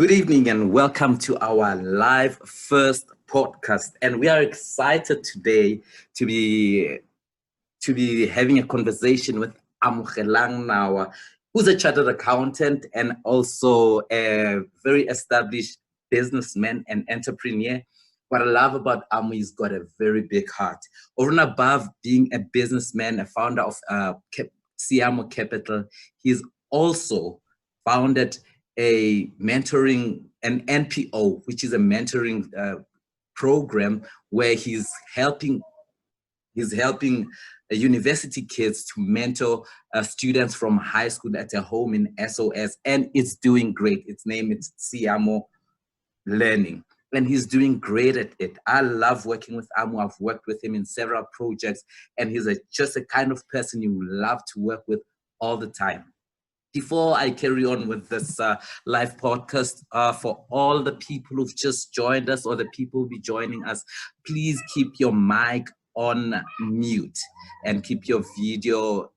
Good evening and welcome to our live first podcast. And we are excited today to be having a conversation with Amogelang Nawa, who's a chartered accountant and also a very established businessman and entrepreneur. What I love about Amu, he's got a very big heart. Over and above being a businessman, a founder of Siamo Capital, he's also founded an NPO, which is a mentoring program where he's helping university kids to mentor students from high school at a home in SOS, and it's doing great. Its name is Siamo Learning, and he's doing great at it. I love working with Amu. I've worked with him in several projects, and he's just a kind of person you love to work with all the time. Before I carry on with this live podcast, for all the people who've just joined us or the people who'll be joining us, please keep your mic on mute and keep your video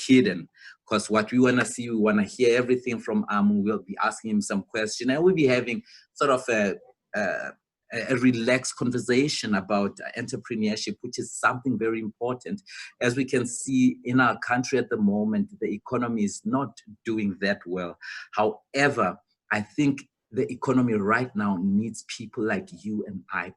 hidden, because what we want to see, we want to hear everything from Amu. We'll be asking him some questions, and we'll be having sort of a relaxed conversation about entrepreneurship, which is something very important. As we can see in our country at the moment, the economy is not doing that well. However, I think the economy right now needs people like you and I,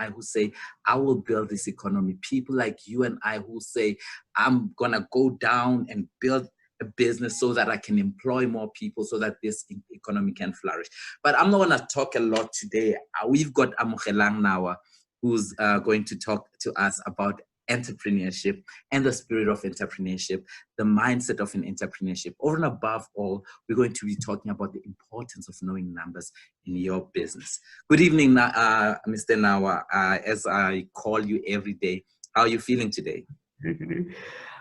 who say, I will build this economy. People like you and I who say, I'm gonna go down and build a business so that I can employ more people so that this economy can flourish. But I'm not going to talk a lot today. We've got Amogelang Nawa, who's going to talk to us about entrepreneurship and the spirit of entrepreneurship, the mindset of an entrepreneurship. Over and above all, we're going to be talking about the importance of knowing numbers in your business. Good evening, Mr. Nawa. As I call you every day, how are you feeling today?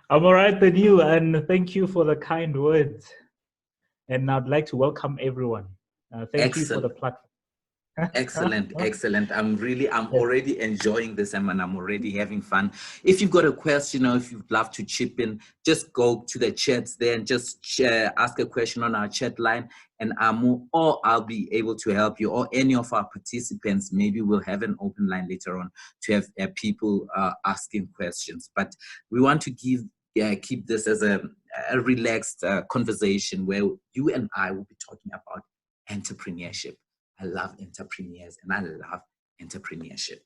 I'm all right with you, and thank you for the kind words. And I'd like to welcome everyone. Thank you for the platform. Excellent. I'm already enjoying this, and I'm already having fun. If you've got a question or if you'd love to chip in, just go to the chats there and just ask a question on our chat line, and Amu or I'll be able to help you, or any of our participants. Maybe we'll have an open line later on to have people asking questions. But we want to keep this as a relaxed conversation where you and I will be talking about entrepreneurship. I love entrepreneurs and I love entrepreneurship.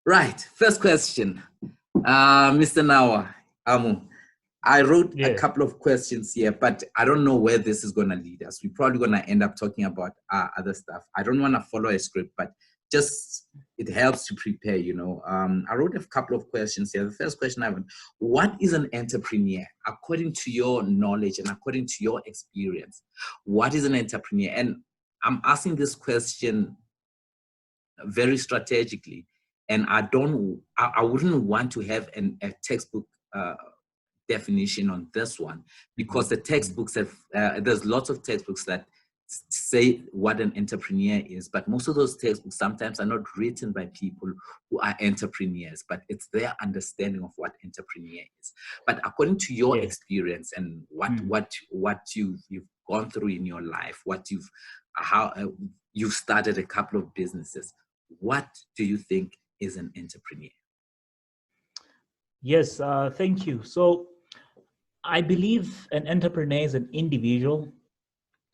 Right, first question. Mr. Nawa, Amu, I wrote a couple of questions here, but I don't know where this is going to lead us. We're probably going to end up talking about other stuff. I don't want to follow a script, but just it helps to prepare, I wrote a couple of questions here. The first question I have: what is an entrepreneur? According to your knowledge and according to your experience, what is an entrepreneur? And I'm asking this question very strategically, and I wouldn't want to have a textbook definition on this one, because the textbooks there's lots of textbooks that say what an entrepreneur is, but most of those textbooks sometimes are not written by people who are entrepreneurs, but it's their understanding of what entrepreneur is. But according to your experience and what you've gone through in your life, how you've started a couple of businesses, what do you think is an entrepreneur? Yes, thank you. So I believe an entrepreneur is an individual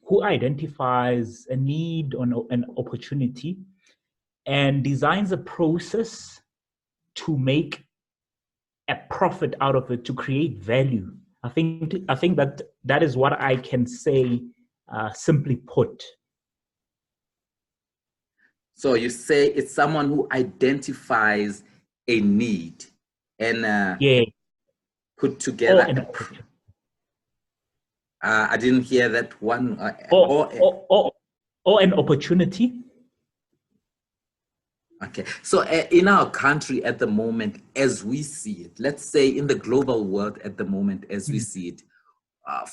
who identifies a need or an opportunity and designs a process to make a profit out of it, to create value. I think that is what I can say, simply put. So you say it's someone who identifies a need and put together. I didn't hear that one. Or an opportunity. Okay. So in our country at the moment, as we see it, let's say in the global world at the moment, as we see it,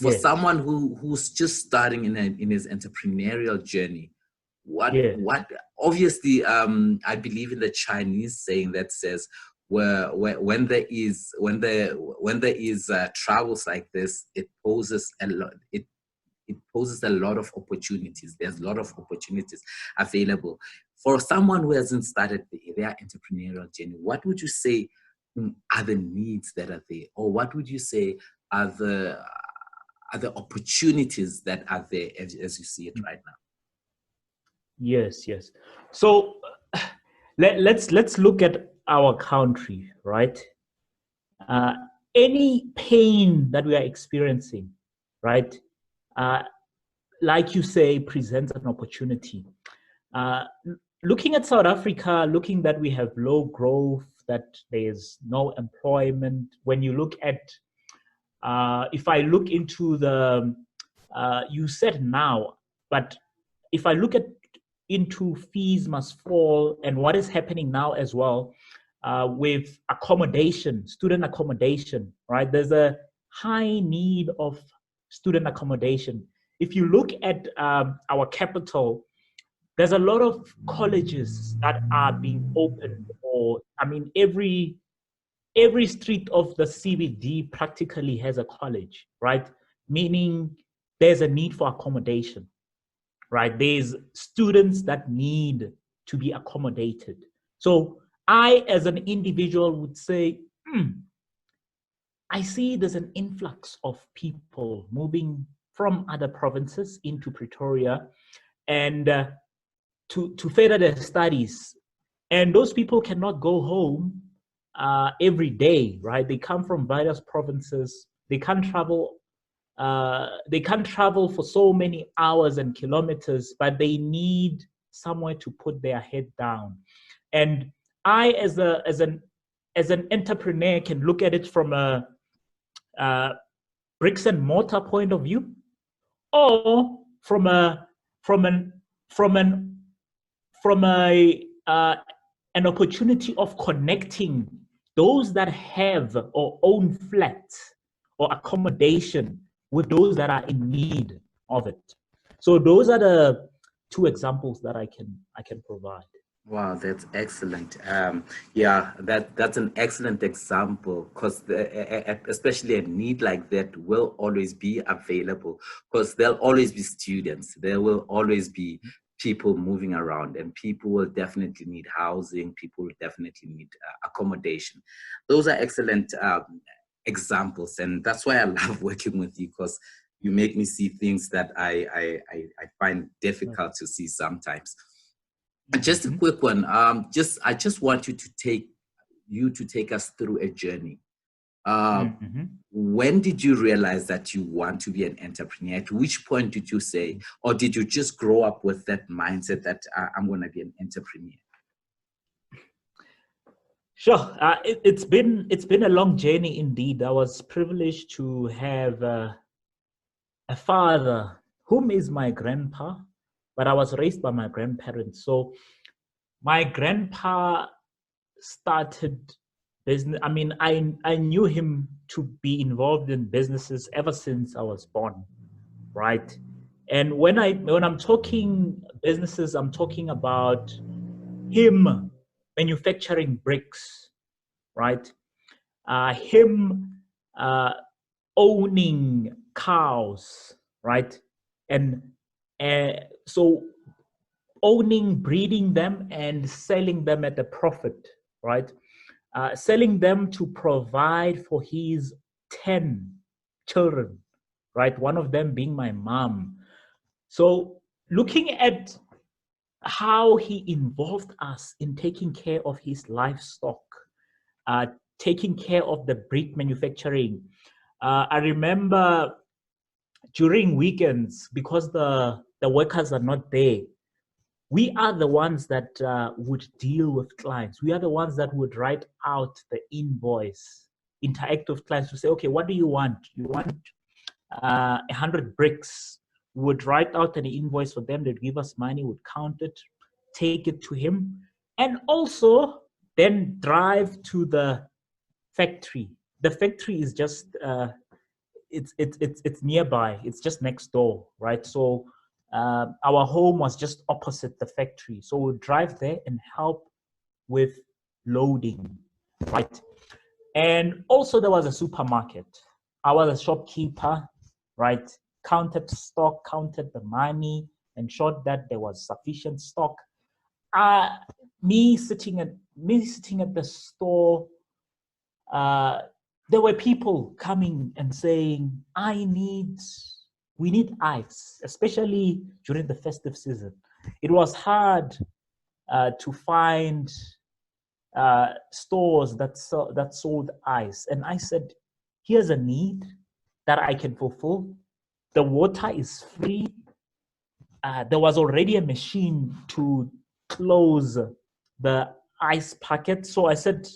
for someone who's just starting in his entrepreneurial journey, what obviously I believe in the Chinese saying that says, when there is troubles like this, it poses a lot. it poses a lot of opportunities. There's a lot of opportunities available. For someone who hasn't started their entrepreneurial journey, what would you say are the needs that are there? Or what would you say are the opportunities that are there as you see it right now? Yes, yes. So let's look at our country, right? Any pain that we are experiencing, right? Like you say, presents an opportunity. Looking at South Africa, looking that we have low growth, that there's no employment. When you look at, if I look into the, you said now, but if I look at into fees must fall and what is happening now as well with accommodation, student accommodation, right? There's a high need of student accommodation. If you look at our capital, there's a lot of colleges that are being opened, or I mean, every street of the CBD practically has a college, right? Meaning there's a need for accommodation, right? There's students that need to be accommodated. So I, as an individual, would say, I see there's an influx of people moving from other provinces into Pretoria and to further their studies. And those people cannot go home every day, right? They come from various provinces. They can't travel. They can't travel for so many hours and kilometers, but they need somewhere to put their head down. And I, as an entrepreneur, can look at it from a bricks and mortar point of view, or from an opportunity of connecting those that have or own flats or accommodation with those that are in need of it. So those are the two examples that I can provide. Wow, that's excellent. Yeah, that's an excellent example, because especially a need like that will always be available, because there'll always be students. There will always be people moving around, and people will definitely need housing. People will definitely need accommodation. Those are excellent examples, and that's why I love working with you, because you make me see things that I find difficult to see sometimes. Just a quick one. I just want you to take us through a journey. When did you realize that you want to be an entrepreneur? At which point did you say, or did you just grow up with that mindset that I'm going to be an entrepreneur? Sure. It's been a long journey indeed. I was privileged to have a father whom is my grandpa, but I was raised by my grandparents. So my grandpa started business. I mean, I knew him to be involved in businesses ever since I was born, right? And when I'm talking businesses, I'm talking about him manufacturing bricks, right? Him owning cows, right? And so owning, breeding them, and selling them at a profit, right? Selling them to provide for his 10 children, right? One of them being my mom. So looking at how he involved us in taking care of his livestock, taking care of the brick manufacturing. I remember during weekends, because the workers are not there, we are the ones that would deal with clients. We are the ones that would write out the invoice, interact with clients to say, okay, what do you want? You want 100 bricks. We would write out an invoice for them. They'd give us money, would count it, take it to him, and also then drive to the factory. The factory is just, it's nearby. It's just next door, right? So our home was just opposite the factory. So we'd drive there and help with loading, right? And also there was a supermarket. I was a shopkeeper, right? counted stock, counted the money, ensured that there was sufficient stock. Me sitting at the store, there were people coming and saying, we need ice, especially during the festive season. It was hard to find stores that sold ice. And I said, here's a need that I can fulfill. The water is free. There was already a machine to close the ice packet. So I said,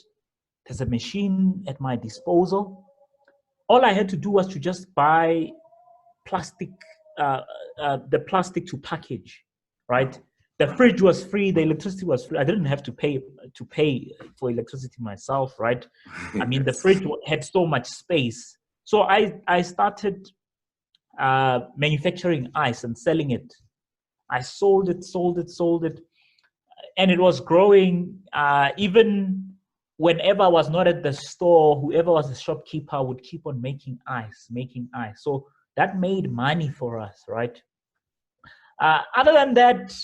there's a machine at my disposal. All I had to do was to just buy plastic, the plastic to package, right? The fridge was free, the electricity was free. I didn't have to pay for electricity myself, right? I mean, the fridge had so much space. So I started manufacturing ice and selling it. I sold it, and it was growing. Even whenever I was not at the store, whoever was the shopkeeper would keep on making ice. So that made money for us, right? Other than that,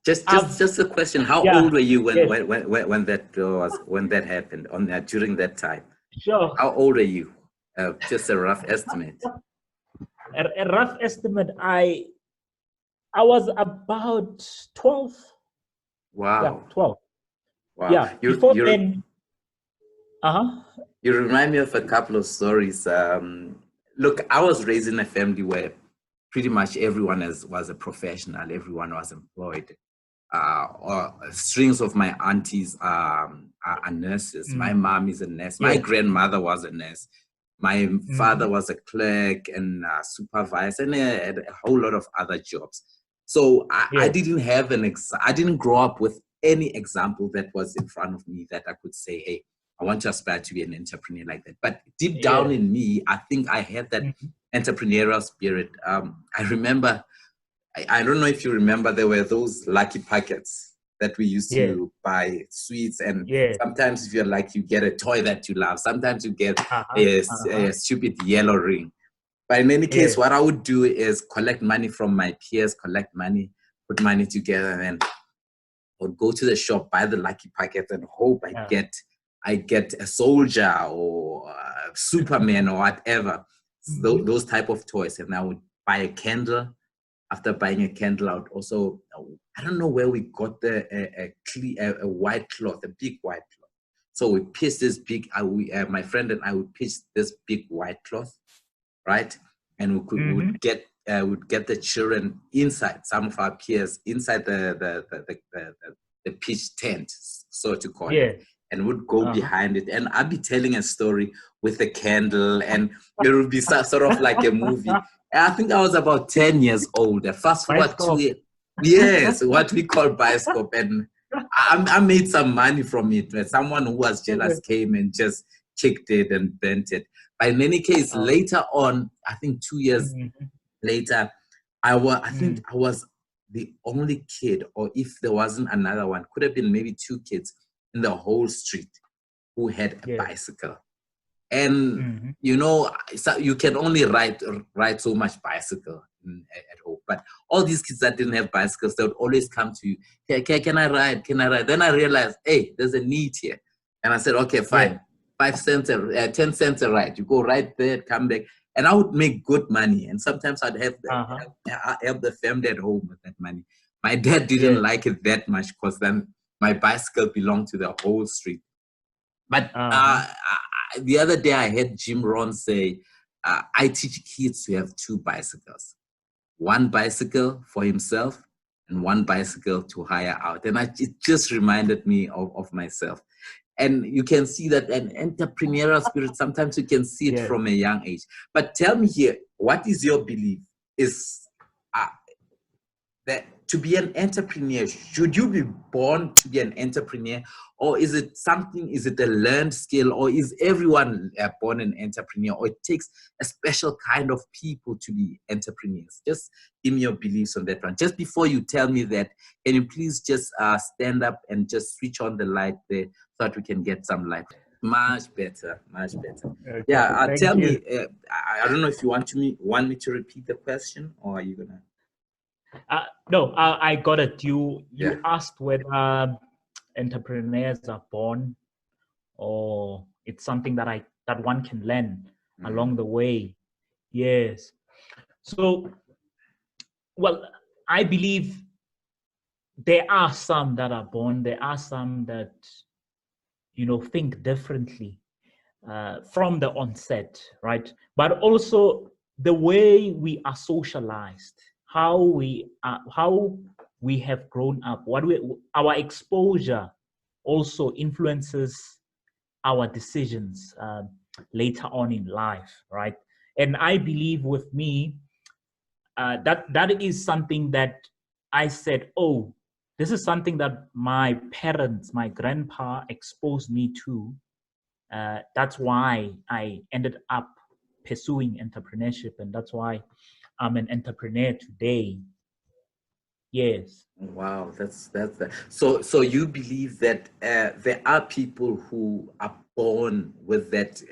just a question: how old were you when that happened during that time? Sure. How old are you? Just a rough estimate. A rough estimate. I was about 12. Wow. Yeah, 12. Wow. Yeah. Before then. You remind me of a couple of stories. Look, I was raised in a family where pretty much everyone was a professional. Everyone was employed. Or strings of my aunties are nurses. My mom is a nurse. My grandmother was a nurse. My father was a clerk and a supervisor, and a whole lot of other jobs. So I didn't have I didn't grow up with any example that was in front of me that I could say, hey, I want to aspire to be an entrepreneur like that. But deep down in me, I think I had that entrepreneurial spirit. I remember, I don't know if you remember, there were those lucky packets that we used to buy sweets, and sometimes if you're like, you get a toy that you love. Sometimes you get a stupid yellow ring. But in any case, what I would do is collect money from my peers, put money together, and then I would go to the shop, buy the lucky packet, and hope I get a soldier or a Superman or whatever, those type of toys. And I would buy a candle. After buying a candle, I would also, I don't know where we got a white cloth, a big white cloth. So we pieced this big, my friend and I would piece this big white cloth, right? And we would get the children inside, some of our peers inside the pitch tent, so to call it, and would go behind it. And I'd be telling a story with a candle, and it would be sort of like a movie. I think I was about 10 years old. Fast forward to yes, what we call bioscope, and I made some money from it. Someone who was jealous came and just kicked it and bent it. But in any case, later on, I think 2 years later, I think I was the only kid, or if there wasn't another one, could have been maybe 2 kids in the whole street who had a bicycle. And you know, so you can only ride so much bicycle at home. But all these kids that didn't have bicycles, they would always come to you. Can I ride? Then I realized, hey, there's a need here. And I said, okay, fine. 5 cents, 10 cents a ride. You go right there, come back. And I would make good money. And sometimes I'd have help the family at home with that money. My dad didn't like it that much because then my bicycle belonged to the whole street. But the other day I heard Jim Rohn say, I teach kids to have 2 bicycles. 1 bicycle for himself and 1 bicycle to hire out. And it just reminded me of myself. And you can see that an entrepreneurial spirit, sometimes you can see it from a young age. But tell me here, what is your belief? Is that to be an entrepreneur, should you be born to be an entrepreneur, or is it a learned skill, or is everyone born an entrepreneur, or it takes a special kind of people to be entrepreneurs? Just give me your beliefs on that one. Just before you tell me that, can you please just stand up and just switch on the light there so that we can get some light? Much better, much better. Okay, Yeah, thank tell you. me, I don't know if you want me to repeat the question, or are you gonna? No, I got it. You Yeah. asked whether entrepreneurs are born or it's something that one can learn along the way. Yes. So, well, I believe there are some that are born. There are some that think differently from the onset, right? But also the way we are socialized, how we have grown up, our exposure also influences our decisions later on in life, right? And I believe with me that is something that I said, oh, this is something that my parents, my grandpa exposed me to. That's why I ended up pursuing entrepreneurship, and that's why I'm an entrepreneur today. Yes. Wow, that's that. So you believe that there are people who are born with that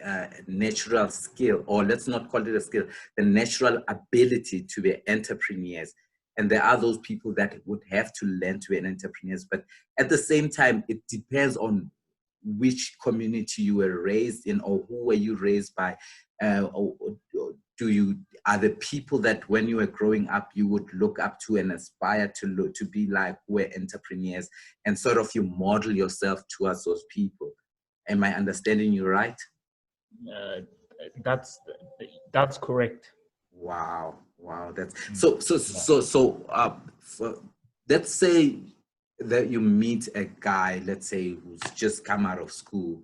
natural skill, or let's not call it a skill, the natural ability to be entrepreneurs, and there are those people that would have to learn to be an entrepreneurs. But at the same time, it depends on which community you were raised in, or who were you raised by. Or do you are the people that when you were growing up you would look up to and aspire to be like, who were entrepreneurs, and sort of you model yourself towards those people? Am I understanding you right? Uh, that's that's correct. Wow, wow, that's Mm. Yeah. for, let's say that you meet a guy, let's say, who's just come out of school,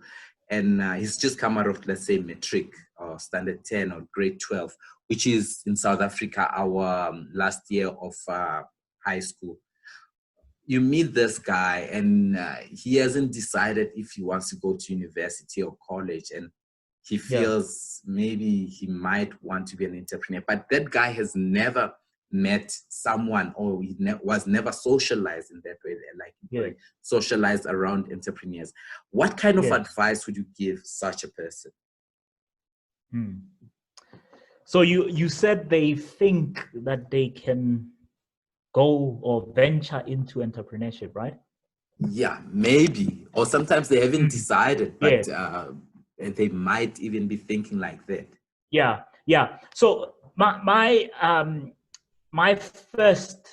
and he's just come out of, let's say, matric or standard 10 or grade 12, which is in South Africa our last year of high school. You meet this guy, and he hasn't decided if he wants to go to university or college, and he Yeah. feels maybe he might want to be an entrepreneur, but that guy has never met someone, or he was never socialized in that way, like Yes. socialized around entrepreneurs. What kind of Yes. advice would you give such a person? Hmm. So you said they think that they can go or venture into entrepreneurship, right? Yeah, maybe, or sometimes they haven't decided, but Yes. they might even be thinking like that. Yeah. Yeah. So my first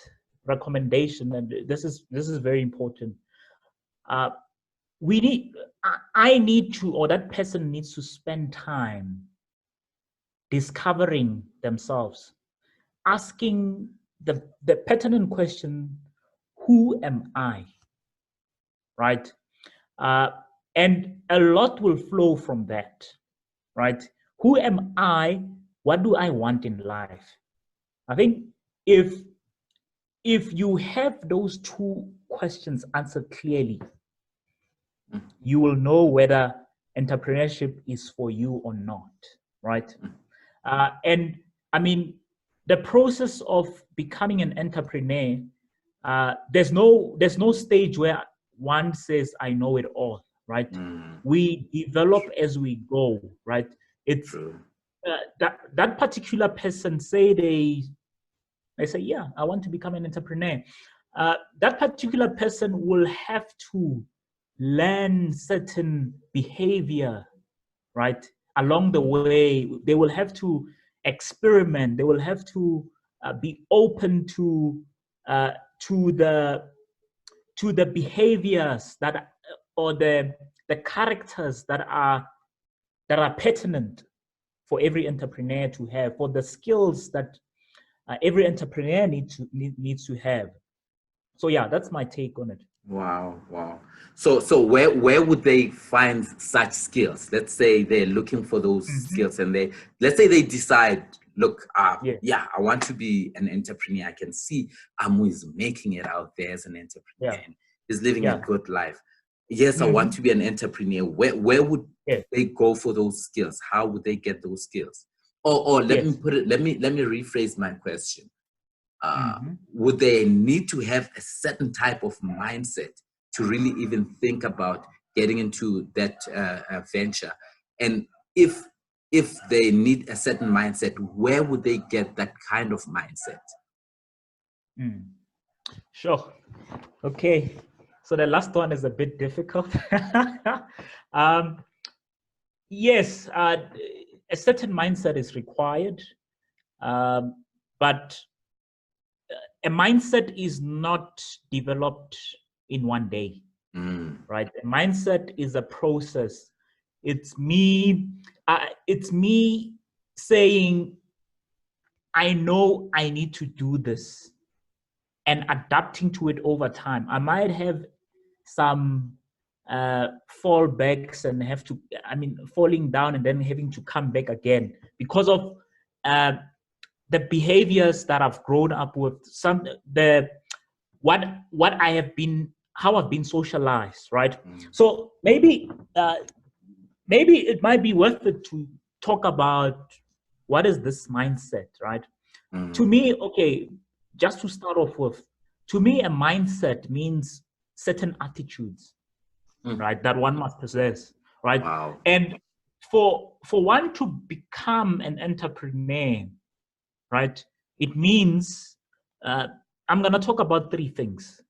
recommendation, and this is very important. Uh, we need I need to, or that person needs to spend time discovering themselves, asking the pertinent question, who am I? Right? Uh, and a lot will flow from that, right? Who am I? What do I want in life? I think if if you have those two questions answered clearly, you will know whether entrepreneurship is for you or not, right? And I mean, the process of becoming an entrepreneur, there's no stage where one says I know it all, right? We develop as we go, right? It's True. that particular person say they say, yeah, I want to become an entrepreneur. That particular person will have to learn certain behavior, right? Along the way, they will have to experiment. They will have to be open uh, to the to the behaviors that or the characters that are pertinent for every entrepreneur to have, for the skills that every entrepreneur needs to have. So yeah, that's my take on it. Wow, wow. So where would they find such skills? Let's say they're looking for those skills, and let's say they decide, look, Yeah, yeah, I want to be an entrepreneur. I can see Amu is making it out there as an yeah, entrepreneur, and he's living a yeah. good life. Yes, I want to be an entrepreneur. Where would Yeah, they go for those skills? How would they get those skills? Or let me yes. put it, let me rephrase my question. hmm Would they need to have a certain type of mindset to really even think about getting into that venture? And if they need a certain mindset, where would they get that kind of mindset? Sure. Okay. So the last one is a bit difficult. Yes, a certain mindset is required, but a mindset is not developed in one day, right? A mindset is a process. It's me saying, I know I need to do this, and adapting to it over time. I might have some fallbacks and falling down and then having to come back again because of the behaviors that I've grown up with, what I have been, how I've been socialized, right? So maybe it might be worth it to talk about what is this mindset, right? To me, okay, just to start off with, to me, a mindset means certain attitudes, right, that one must possess, right? Wow. And for one to become an entrepreneur, right, it means, I'm going to talk about three things.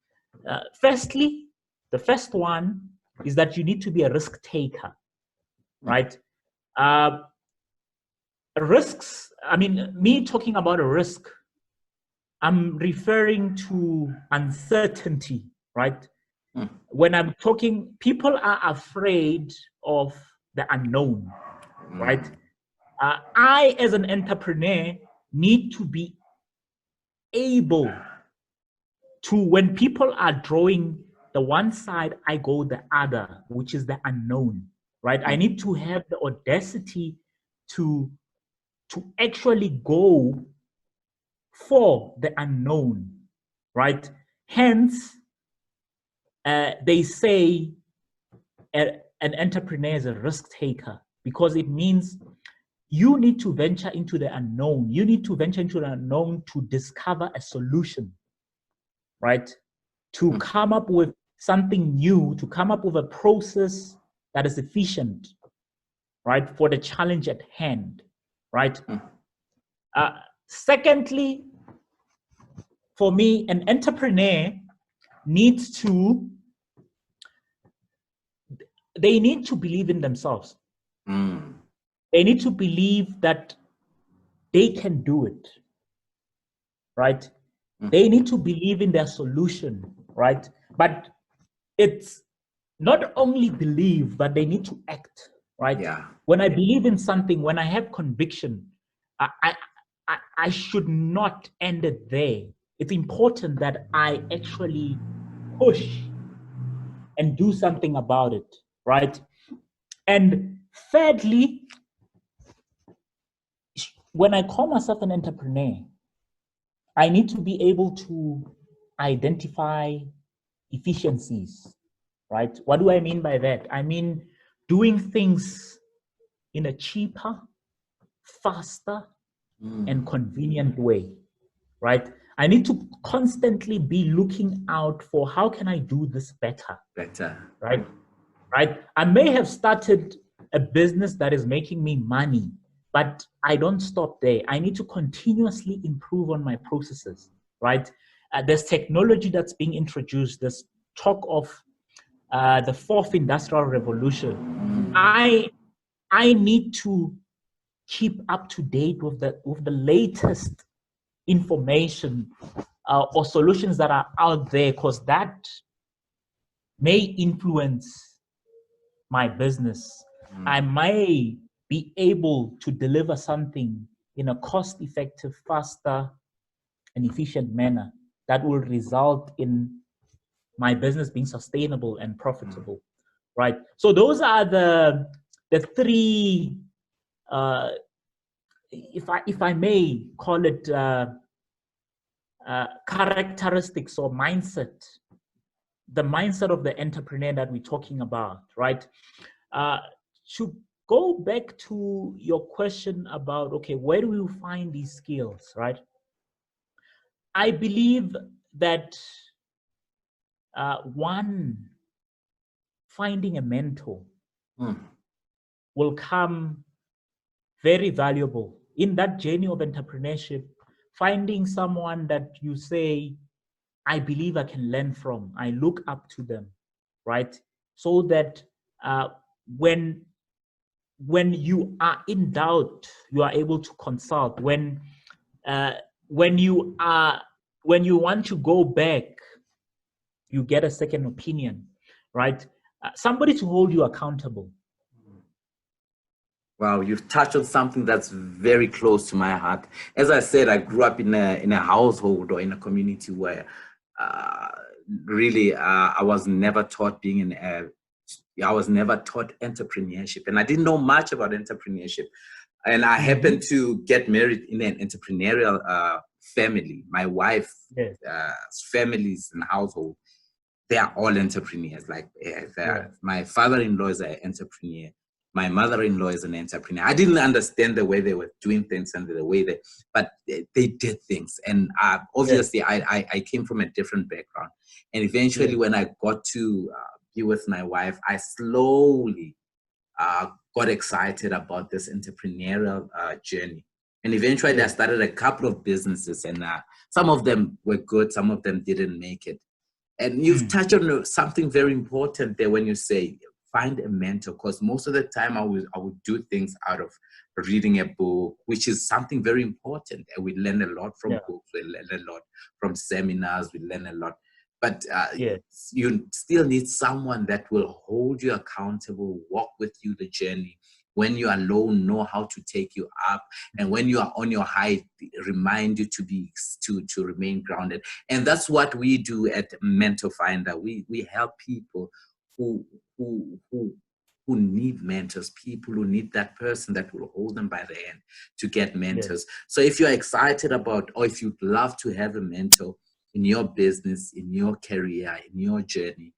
Firstly, the first one is that you need to be a risk taker, right? Risks, me talking about a risk, I'm referring to uncertainty, right? When I'm talking, people are afraid of the unknown, right? I, as an entrepreneur, need to be able to, when people are drawing the one side, I go the other, which is the unknown, right? I need to have the audacity to actually go for the unknown, right? Hence, they say an entrepreneur is a risk taker, because it means you need to venture into the unknown. You need to venture into the unknown to discover a solution, right? To come up with something new, to come up with a process that is efficient, right, for the challenge at hand, right? Secondly, for me, an entrepreneur needs to, they need to believe in themselves. They need to believe that they can do it, right? They need to believe in their solution, right? But it's not only believe, but they need to act, right? Yeah. When I believe in something, when I have conviction, I should not end it there. It's important that I actually push and do something about it, right? And thirdly, when I call myself an entrepreneur, I need to be able to identify efficiencies, right? What do I mean by that? I mean doing things in a cheaper, faster, and convenient way, right? I need to constantly be looking out for how can I do this better, right? Right? I may have started a business that is making me money, but I don't stop there. I need to continuously improve on my processes, right? There's technology that's being introduced. There's talk of the fourth industrial revolution. I need to keep up to date with the latest information or solutions that are out there, because that may influence my business. I may be able to deliver something in a cost-effective, faster, and efficient manner that will result in my business being sustainable and profitable, right? So those are the three, if I may call it, characteristics or mindset, the mindset of the entrepreneur that we're talking about, right? To go back to your question about, okay, where do you find these skills, right? I believe that one finding a mentor Mm. will come very valuable in that journey of entrepreneurship. Finding someone that you say, I believe I can learn from, I look up to them, right? So that when you are in doubt, you are able to consult. When you want to go back, you get a second opinion, right? Somebody to hold you accountable. Wow, you've touched on something that's very close to my heart. As I said, I grew up in a household or in a community where really I was never taught I was never taught entrepreneurship, and I didn't know much about entrepreneurship. And I happened to get married in an entrepreneurial family. My wife's Yes. families and household, they are all entrepreneurs. Like my father-in-law is an entrepreneur. My mother-in-law is an entrepreneur. I didn't understand the way they were doing things and the way but they did things. And obviously, I came from a different background. And eventually, when I got to be with my wife, I slowly got excited about this entrepreneurial journey. And eventually, I started a couple of businesses, and some of them were good, some of them didn't make it. And you've touched on something very important there when you say find a mentor, because most of the time I would do things out of reading a book, which is something very important. And we learn a lot from books, we learn a lot from seminars, we learn a lot. But you still need someone that will hold you accountable, walk with you the journey. When you are low, know how to take you up, and when you are on your high, remind you to remain grounded. And that's what we do at Mentor Finder. We help people who need mentors, people who need that person that will hold them by the hand to get mentors. So if you're excited about, or if you'd love to have a mentor in your business, in your career, in your journey,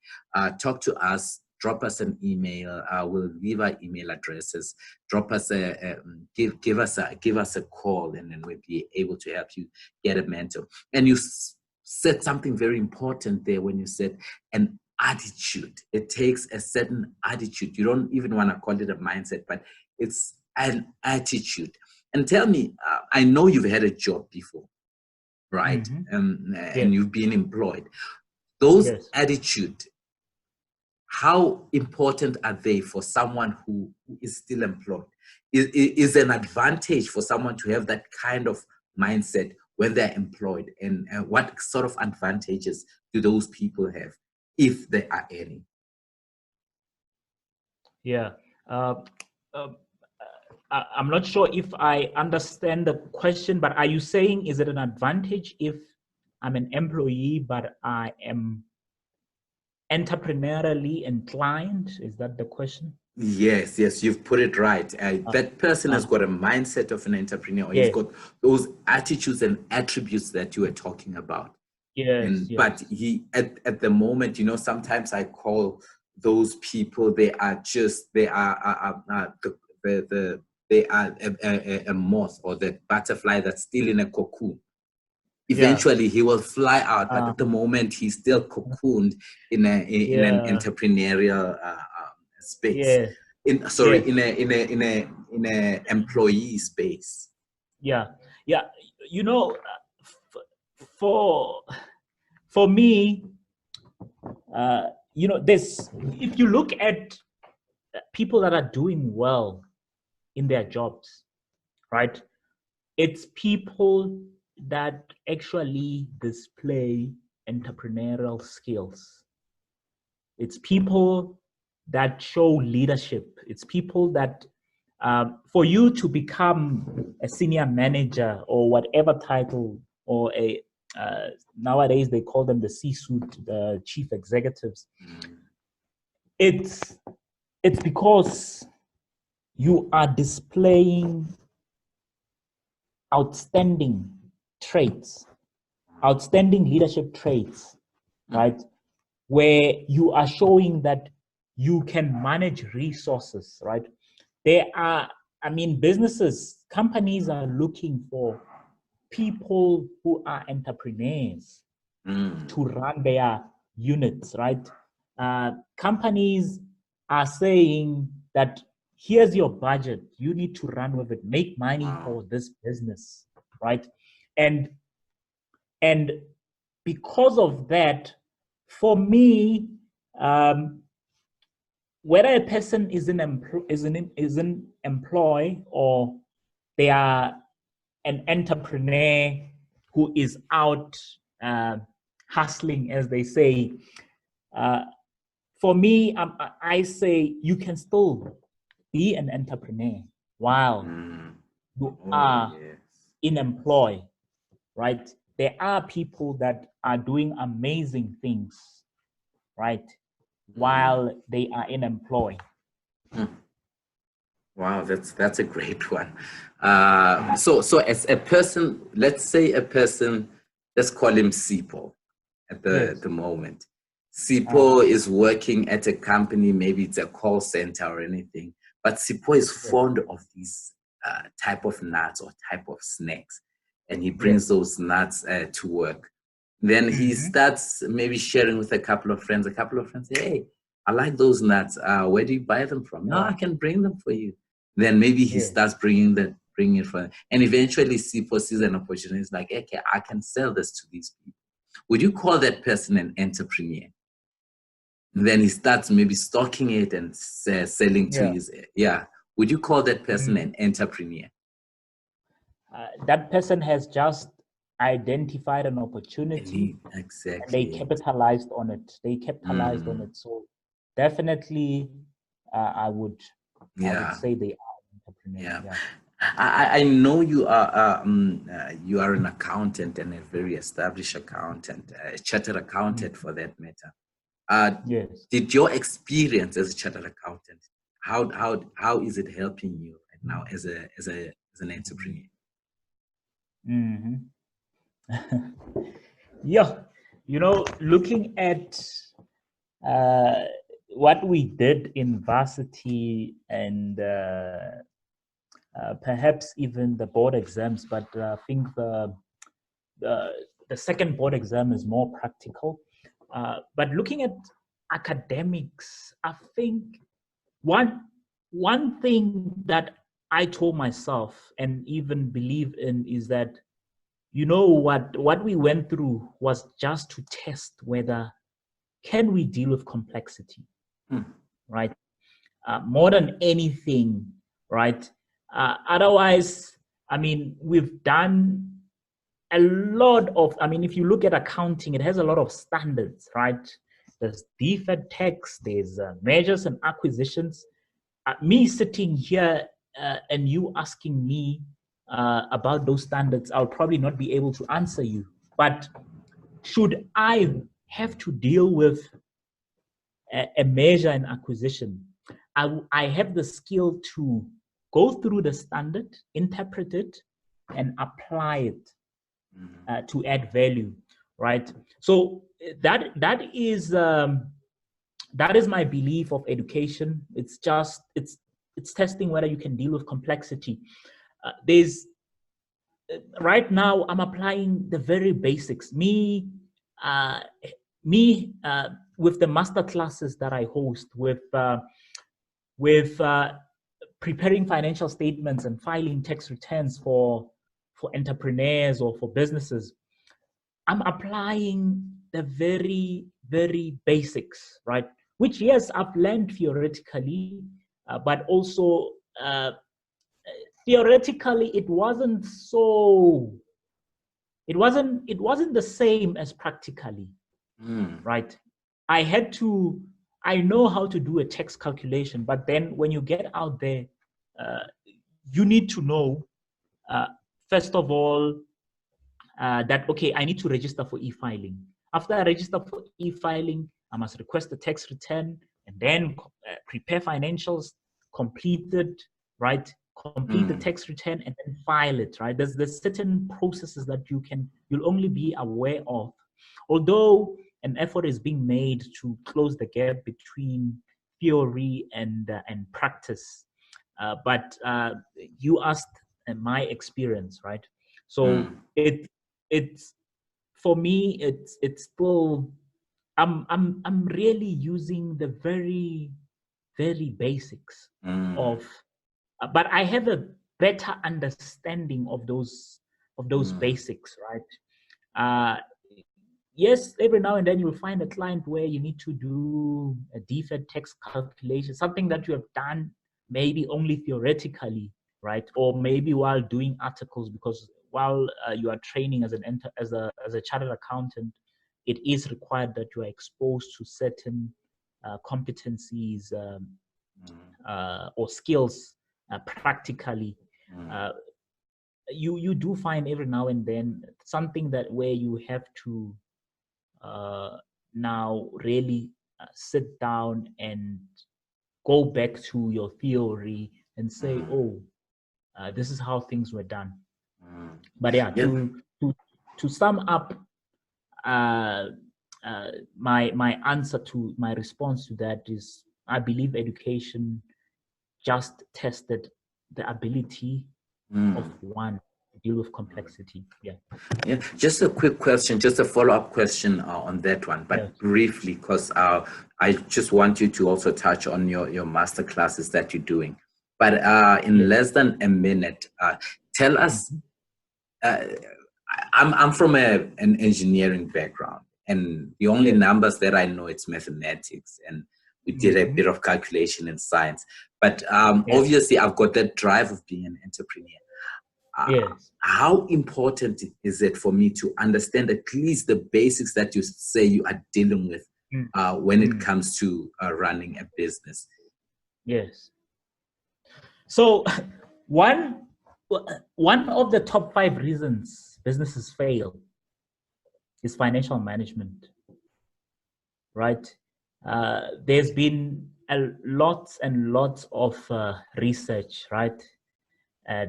talk to us. Drop us an email. We'll leave our email addresses. Drop us give us a call, and then we'll be able to help you get a mentor. And you said something very important there when you said an attitude. It takes a certain attitude. You don't even want to call it a mindset, but it's an attitude. And tell me, I know you've had a job before, right? And you've been employed. Those attitude, how important are they for someone who is still employed? Is an advantage for someone to have that kind of mindset when they're employed? And what sort of advantages do those people have, if there are any? I'm not sure if I understand the question, but are you saying, is it an advantage if I'm an employee, but I am entrepreneurially inclined? Is that the question? Yes, you've put it right. That person has got a mindset of an entrepreneur. He's got those attitudes and attributes that you were talking about. But he, at the moment, sometimes I call those people, they are a moth or the butterfly that's still in a cocoon. Eventually, he will fly out, but at the moment, he's still cocooned in an entrepreneurial space. In a employee space. For me, this, if you look at people that are doing well in their jobs, right? It's people that actually display entrepreneurial skills. It's people that show leadership. It's people that, for you to become a senior manager or whatever title, or nowadays they call them the C-suite, the chief executives. It's because you are displaying outstanding traits, outstanding leadership traits, right? Where you are showing that you can manage resources, right? Businesses, companies are looking for people who are entrepreneurs to run their units, right? Companies are saying that here's your budget, you need to run with it, make money for this business, right? And because of that, for me, whether a person is in employ or they are an entrepreneur who is out hustling, as they say, for me, I say you can still be an entrepreneur while you are in employ, right? There are people that are doing amazing things, right, while they are in employ. Wow, that's a great one. So as a person, let's say a person, let's call him Sipo at the moment. Sipo is working at a company, maybe it's a call center or anything, but Sipo is fond of these type of nuts or type of snacks, and he brings those nuts to work. Then he starts maybe sharing with a couple of friends. A couple of friends say, "Hey, I like those nuts. Where do you buy them from?" "No, I can bring them for you." Then maybe he starts bringing it for them. And eventually Sipo sees an opportunity. It's like, okay, I can sell this to these people. Would you call that person an entrepreneur? And then he starts maybe stocking it and selling to his, Would you call that person an entrepreneur? That person has just identified an opportunity. Exactly. And they capitalized on it. So definitely, I would say they are entrepreneurs. I know you are an accountant and a very established accountant, a chartered accountant for that matter. Yes. Did your experience as a chartered accountant, how is it helping you right now as an entrepreneur? Looking at what we did in varsity and perhaps even the board exams, but I think the second board exam is more practical. But looking at academics, I think one thing that I told myself and even believe in is that, what we went through was just to test whether can we deal with complexity, right? More than anything, right? Otherwise, we've done a lot of, if you look at accounting, it has a lot of standards, right? There's deferred tax, there's mergers and acquisitions. Me sitting here and you asking me about those standards, I'll probably not be able to answer you. But should I have to deal with a merger and acquisition, I have the skill to go through the standard, interpret it, and apply it to add value, right? So that is my belief of education. It's just it's testing whether you can deal with complexity. Right now I'm applying the very basics. With the master classes that I host, with preparing financial statements and filing tax returns for entrepreneurs or for businesses, I'm applying the very, very basics, right? Which, yes, I've learned theoretically, but also theoretically it wasn't the same as practically, right? I know how to do a tax calculation, but then when you get out there, you need to know, first of all, that, okay, I need to register for e-filing. After I register for e-filing, I must request a tax return and then prepare financials, complete it, right? Complete the tax return and then file it, right? There's certain processes that you'll only be aware of. Although an effort is being made to close the gap between theory and practice. But you asked my experience, right? So it's for me, it's still I'm really using the very very basics of, but I have a better understanding of those basics, right? Yes, every now and then you'll find a client where you need to do a deferred tax calculation, something that you have done maybe only theoretically, right? Or maybe while doing articles, because while you are training as a chartered accountant, it is required that you are exposed to certain competencies or skills practically. You do find every now and then something that where you have to now really sit down and go back to your theory and say, oh, this is how things were done. But yeah, to sum up my answer to my response to that is, I believe education just tested the ability of one to deal with complexity. Yeah. Just a quick question, just a follow-up question on that one, but briefly, because I just want you to also touch on your master classes that you're doing. But in less than a minute, tell us. I'm from an engineering background, and the only numbers that I know, it's mathematics, and we did a bit of calculation in science. But obviously, I've got that drive of being an entrepreneur. How important is it for me to understand at least the basics that you say you are dealing with when it comes to running a business? Yes. So one of the top 5 reasons businesses fail is financial management, right? There's been lots and lots of research, right?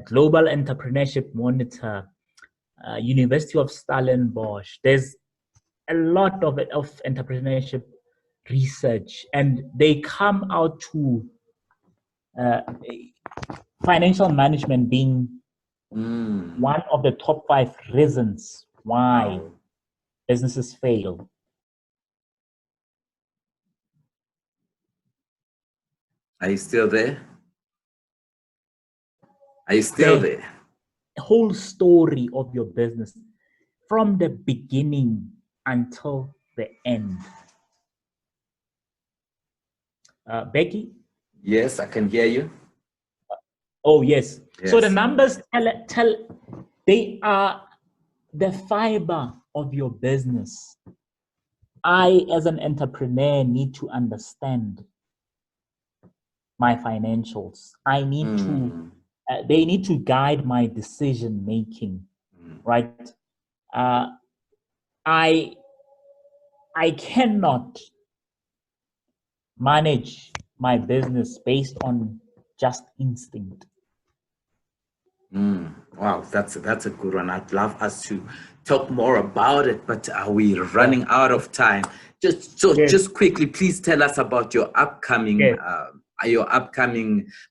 Global Entrepreneurship Monitor, University of Stellenbosch. There's a lot of entrepreneurship research, and they come out to financial management being one of the top 5 reasons why businesses fail. Are you still there? Are you still there? The whole story of your business from the beginning until the end. Becky? Yes, I can hear you. Oh, yes. So the numbers tell they are the fiber of your business. I, as an entrepreneur, need to understand my financials. I need to, they need to guide my decision making, right? I cannot manage my business based on just instinct. Wow, that's a good one. I'd love us to talk more about it, but are we running out of time? Just quickly, please tell us about your upcoming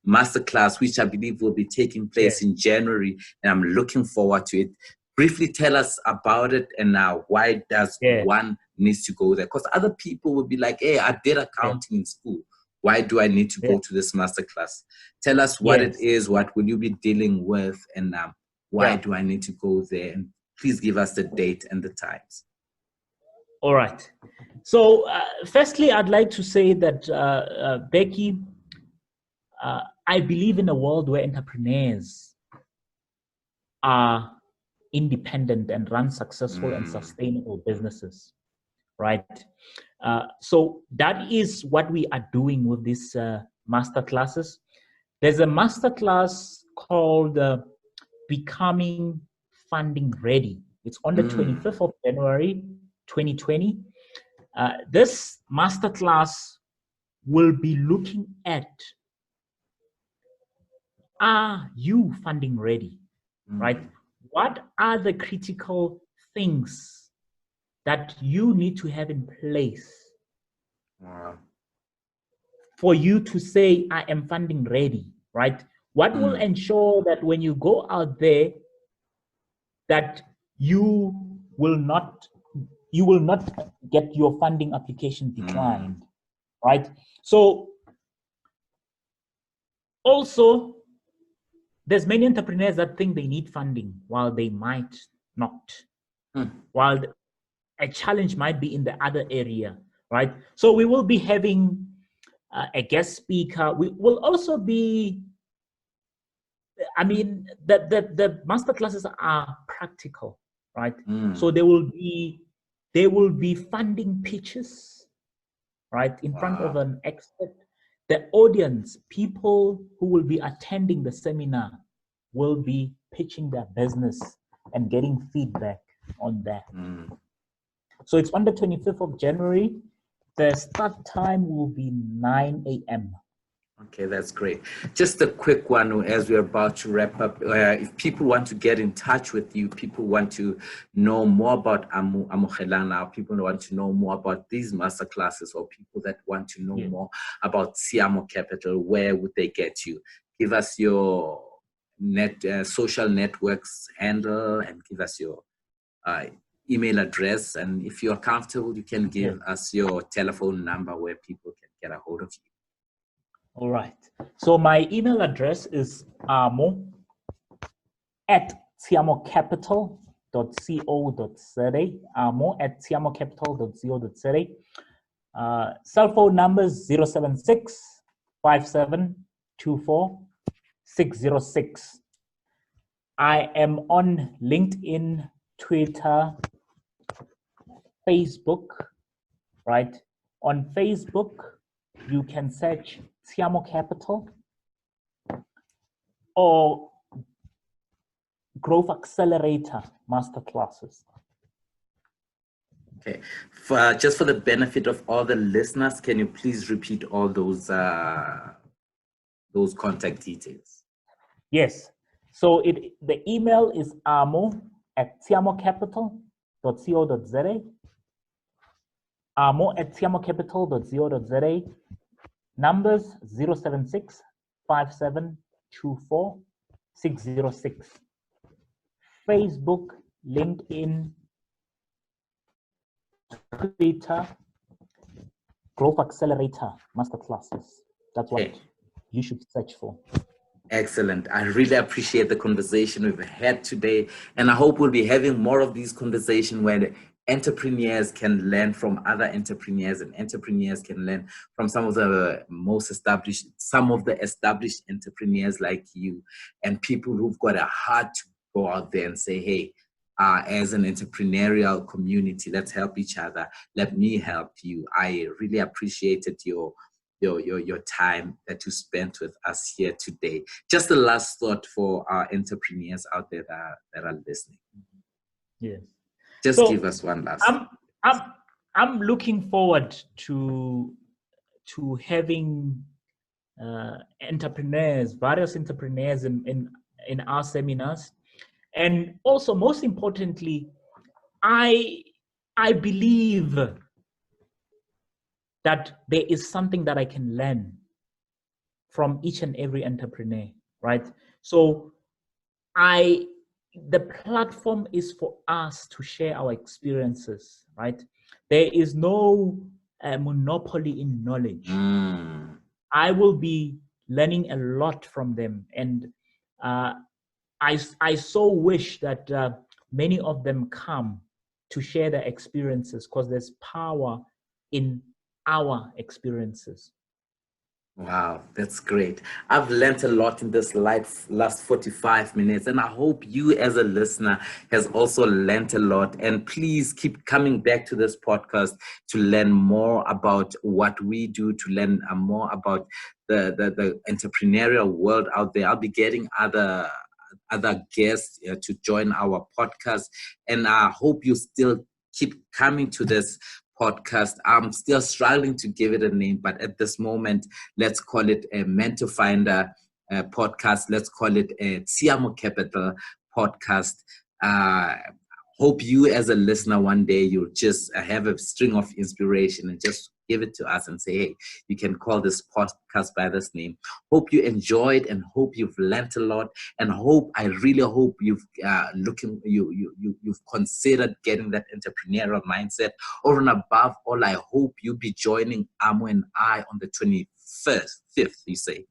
masterclass, which I believe will be taking place in January, and I'm looking forward to it. Briefly tell us about it and why does one needs to go there? Because other people will be like, hey, I did accounting in school. Why do I need to go to this masterclass? Tell us what it is, what will you be dealing with, and why do I need to go there? And please give us the date and the times. All right. So firstly, I'd like to say that, Becky, I believe in a world where entrepreneurs are independent and run successful and sustainable businesses, right? So that is what we are doing with these master classes. There's a master class called Becoming Funding Ready. It's on the 25th of January, 2020. This master class will be looking at, are you funding ready, right? What are the critical things that you need to have in place for you to say, I am funding ready, right? What will ensure that when you go out there, that you will not get your funding application declined, right? So Also, there's many entrepreneurs that think they need funding while they might not. While a challenge might be in the other area, right? So we will be having a guest speaker. We will also be, I mean, the master classes are practical, right? So there will be funding pitches, right, in front of an expert. The audience, people who will be attending the seminar, will be pitching their business and getting feedback on that. So it's on the 25th of January. The start time will be 9 a.m. Okay, that's great. Just a quick one as we're about to wrap up. If people want to get in touch with you, people want to know more about Amogelana, people want to know more about these masterclasses, or people that want to know more about Siamo Capital, where would they get you? Give us your social networks handle and give us your email address. And if you're comfortable, you can give us your telephone number where people can get a hold of you. All right. So my email address is amo@siamocapital.co.za. amo@siamocapital.co.za. Cell phone numbers 076 5724 606. I am on LinkedIn, Twitter, Facebook, right? On Facebook, you can search Siamo Capital or Growth Accelerator Masterclasses. Okay, just for the benefit of all the listeners, can you please repeat all those contact details? Yes. So the email is amo@siamocapital.co.za. amo@siamocapital.co.za. Numbers 076 5724 606. Facebook, LinkedIn, Twitter, Growth Accelerator Masterclasses. That's what you should search for. Excellent. I really appreciate the conversation we've had today. And I hope we'll be having more of these conversations where entrepreneurs can learn from other entrepreneurs, and entrepreneurs can learn from some of the established entrepreneurs like you, and people who've got a heart to go out there and say, hey, as an entrepreneurial community, let's help each other. Let me help you. I really appreciated your time that you spent with us here today. Just a last thought for our entrepreneurs out there that are listening. Yes. Just give us one last. I'm looking forward to having various entrepreneurs in our seminars, and also most importantly, I believe that there is something that I can learn from each and every entrepreneur, right? So the platform is for us to share our experiences, right? There is no monopoly in knowledge. I will be learning a lot from them, and I so wish that many of them come to share their experiences, because there's power in our experiences. Wow, that's great. I've learned a lot in this last 45 minutes, and I hope you as a listener has also learned a lot. And please keep coming back to this podcast to learn more about what we do, to learn more about the entrepreneurial world out there. I'll be getting other guests to join our podcast, and I hope you still keep coming to this podcast. I'm still struggling to give it a name, but at this moment, let's call it a Mentor Finder podcast. Let's call it a Siamo Capital podcast. Hope you as a listener one day, you'll just have a string of inspiration and just give it to us and say, hey, you can call this podcast by this name. Hope you enjoyed, and hope you've learned a lot, and I really hope you've you've considered getting that entrepreneurial mindset. Over and above all, I hope you'll be joining Amo and I on the 25th, you say?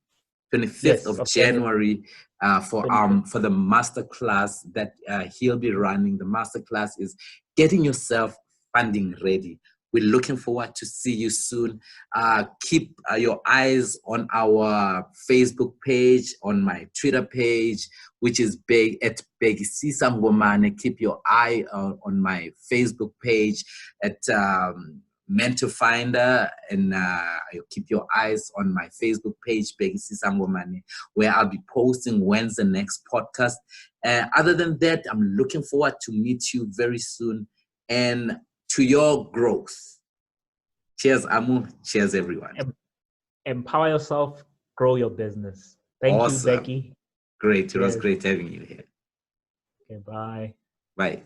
25th Yes, of of January, for 25th. the masterclass that he'll be running. The masterclass is getting yourself funding ready. We're looking forward to see you soon. Keep your eyes on our Facebook page, on my Twitter page, which is at Begisi Sangomane. Keep your eye on my Facebook page at Mentor Finder, and keep your eyes on my Facebook page, Begisi Sangomane, where I'll be posting when's the next podcast. Other than that, I'm looking forward to meet you very soon and to your growth. Cheers, Amu. Cheers, everyone. Empower yourself, grow your business. Thank you, Becky. Great. It was great having you here. Okay, bye. Bye.